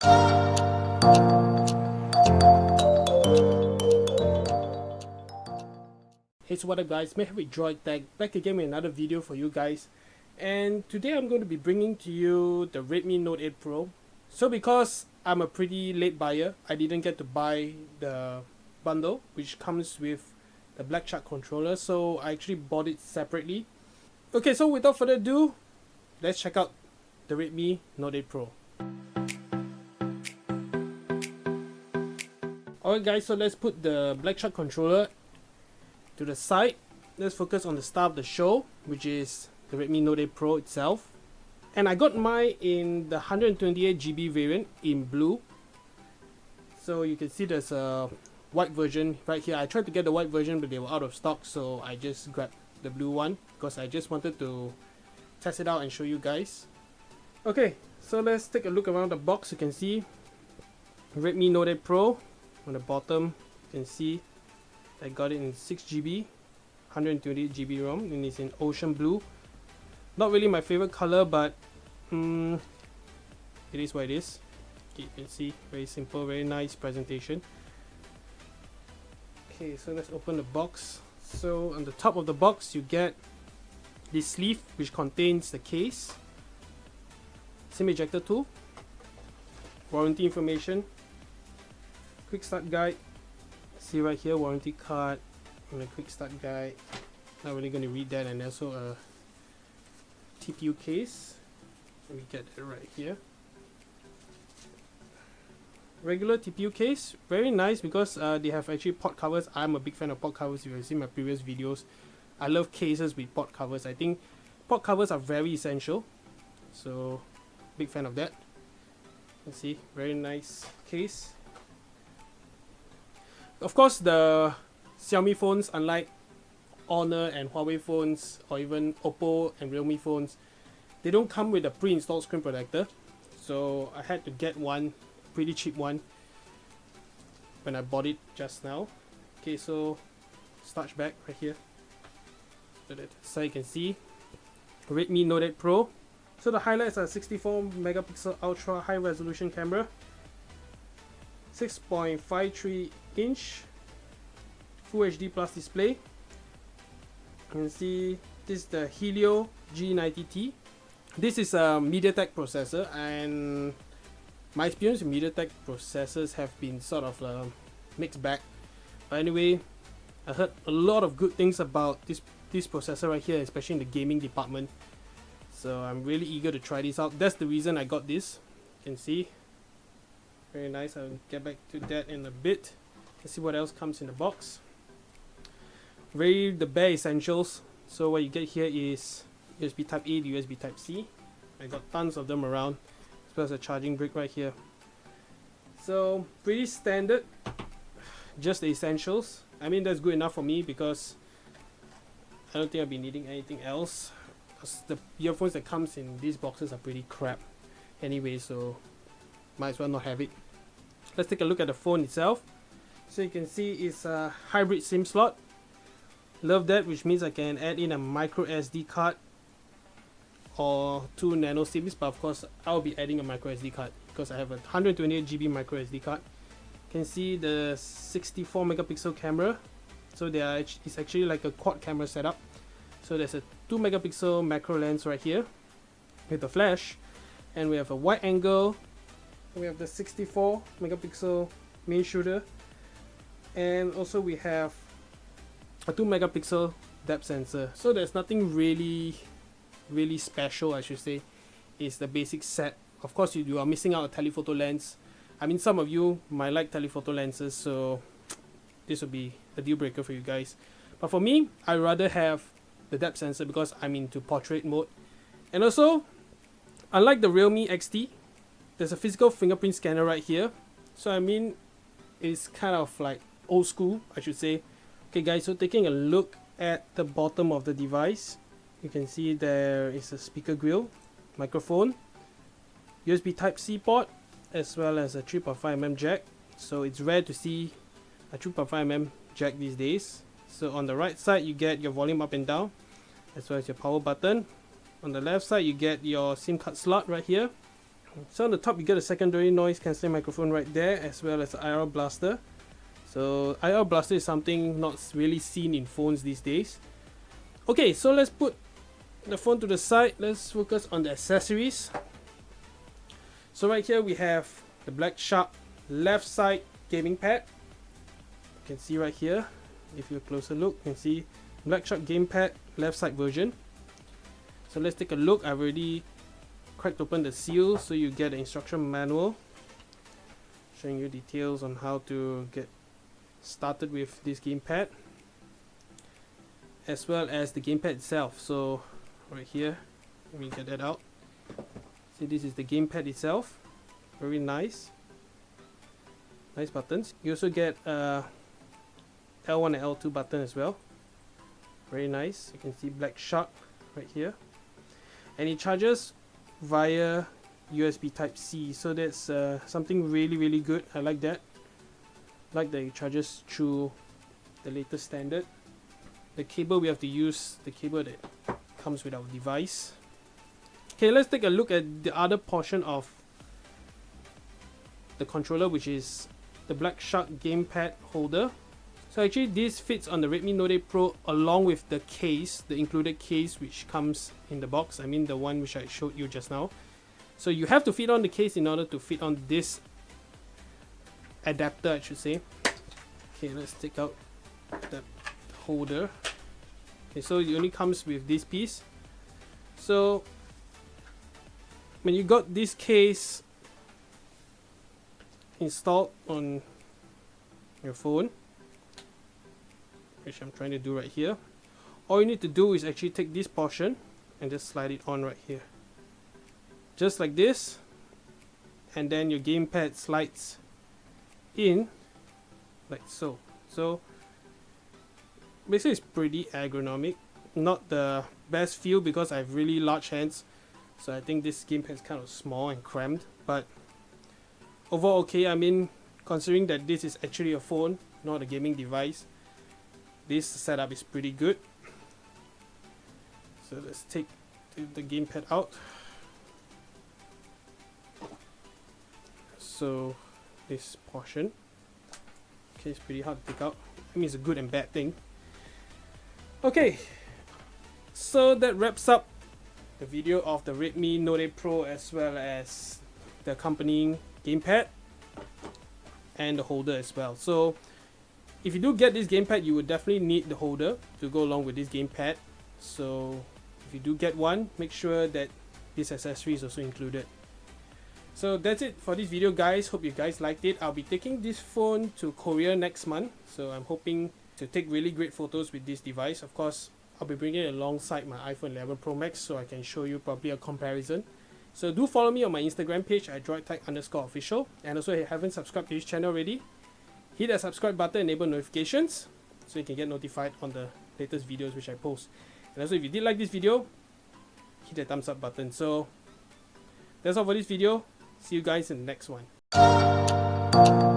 Hey, so what up guys, May with Droid Tech, back again with another video for you guys. And today I'm going to be bringing to you the Redmi Note 8 Pro. So because I'm a pretty late buyer, I didn't get to buy the bundle which comes with the Black Shark controller, so I actually bought it separately. Okay, so without further ado, let's check out the Redmi Note 8 Pro. Alright guys, so let's put the Black Shark controller to the side. Let's focus on the star of the show, which is the Redmi Note 8 Pro itself. And I got mine in the 128GB variant in blue. So you can see there's a white version right here. I tried to get the white version but they were out of stock, so I just grabbed the blue one because I just wanted to test it out and show you guys. Okay, so let's take a look around the box. You can see Redmi Note 8 Pro. On the bottom you can see I got it in 6GB, 128GB ROM, and it's in ocean blue. Not really my favorite color, but it is what it is. Okay, you can see, very simple, very nice presentation. Okay, so let's open the box. So on the top of the box you get this sleeve which contains the case, SIM ejector tool, warranty information, quick start guide. See right here, warranty card and a quick start guide. Not really going to read that, and also a TPU case. Let me get it right here. Regular TPU case, very nice because they have actually pot covers. I'm a big fan of pot covers. If you've seen my previous videos, I love cases with pot covers. I think pot covers are very essential, so big fan of that. You can see, very nice case. Of course, the Xiaomi phones, unlike Honor and Huawei phones, or even Oppo and Realme phones, they don't come with a pre-installed screen protector. So I had to get one, pretty cheap one, when I bought it just now. Okay, so starch back right here. So you can see Redmi Note 8 Pro. So the highlights are 64 megapixel ultra high resolution camera, 6.53 inch Full HD Plus display. You can see this is the Helio G90T. This is a MediaTek processor, and my experience with MediaTek processors have been sort of a mixed bag. But anyway, I heard a lot of good things about this processor right here, especially in the gaming department. So I'm really eager to try this out. That's the reason I got this. You can see, very nice. I'll get back to that in a bit. Let's see what else comes in the box. The bare essentials. So what you get here is USB Type A to USB Type C. I got tons of them around, as well as a charging brick right here. So pretty standard, just the essentials. I mean, that's good enough for me because I don't think I'll be needing anything else. The earphones that comes in these boxes are pretty crap anyway, so might as well not have it. Let's take a look at the phone itself. So you can see it's a hybrid SIM slot. Love that, which means I can add in a micro SD card or 2 nano SIMs, but of course I'll be adding a micro SD card because I have a 128GB micro SD card. You can see the 64 megapixel camera. So it's actually like a quad camera setup. So there's a 2 megapixel macro lens right here with the flash, and we have a wide angle. We have the 64 megapixel main shooter, and also we have a 2 megapixel depth sensor. So there's nothing really special, I should say. It's the basic set. Of course you are missing out a telephoto lens. I mean, some of you might like telephoto lenses, so this will be a deal breaker for you guys. But for me, I'd rather have the depth sensor because I'm into portrait mode. And also, unlike the Realme XT, there's a physical fingerprint scanner right here. So I mean, it's kind of like old school, I should say. Okay guys, so taking a look at the bottom of the device, you can see there is a speaker grill, microphone, USB Type C port, as well as a 3.5mm jack. So it's rare to see a 3.5mm jack these days. So on the right side you get your volume up and down, as well as your power button. On the left side you get your SIM card slot right here. So on the top you get a secondary noise cancelling microphone right there, as well as the IR blaster. So IR blaster is something not really seen in phones these days. Okay, so let's put the phone to the side. Let's focus on the accessories. So right here we have the Black Shark left side gaming pad. You can see right here, if you a closer look, you can see Black Shark gamepad left side version. So let's take a look. I've already cracked open the seal, so you get an instruction manual showing you details on how to get started with this gamepad, as well as the gamepad itself. So right here, let me get that out. See, this is the gamepad itself. Very nice buttons. You also get a L1 and L2 button as well. Very nice. You can see Black Shark right here, and it charges via USB type C, so that's something really good. I like that. Like that it charges through the latest standard. The cable, we have to use the cable that comes with our device. Okay, let's take a look at the other portion of the controller, which is the Black Shark gamepad holder. So actually this fits on the Redmi Note 8 Pro along with the case, the included case which comes in the box. I mean the one which I showed you just now. So you have to fit on the case in order to fit on this adapter, I should say. Okay, let's take out the holder. Okay, so it only comes with this piece. So when you got this case installed on your phone, which I'm trying to do right here, all you need to do is actually take this portion and just slide it on right here, just like this, and then your gamepad slides in like so. So basically it's pretty ergonomic. Not the best feel because I have really large hands, so I think this gamepad is kind of small and cramped, but overall okay. I mean, considering that this is actually a phone, not a gaming device, this setup is pretty good. So let's take the gamepad out. So this portion, okay, it's pretty hard to take out. I mean, it's a good and bad thing. Okay, so that wraps up the video of the Redmi Note 8 Pro as well as the accompanying gamepad and the holder as well. So if you do get this gamepad, you would definitely need the holder to go along with this gamepad. So if you do get one, make sure that this accessory is also included. So that's it for this video, guys. Hope you guys liked it. I'll be taking this phone to Korea next month, so I'm hoping to take really great photos with this device. Of course, I'll be bringing it alongside my iPhone 11 Pro Max so I can show you probably a comparison. So do follow me on my Instagram page at droidtech_official, and also if you haven't subscribed to this channel already, hit that subscribe button, enable notifications so you can get notified on the latest videos which I post. And also if you did like this video, hit the thumbs up button. So that's all for this video. See you guys in the next one.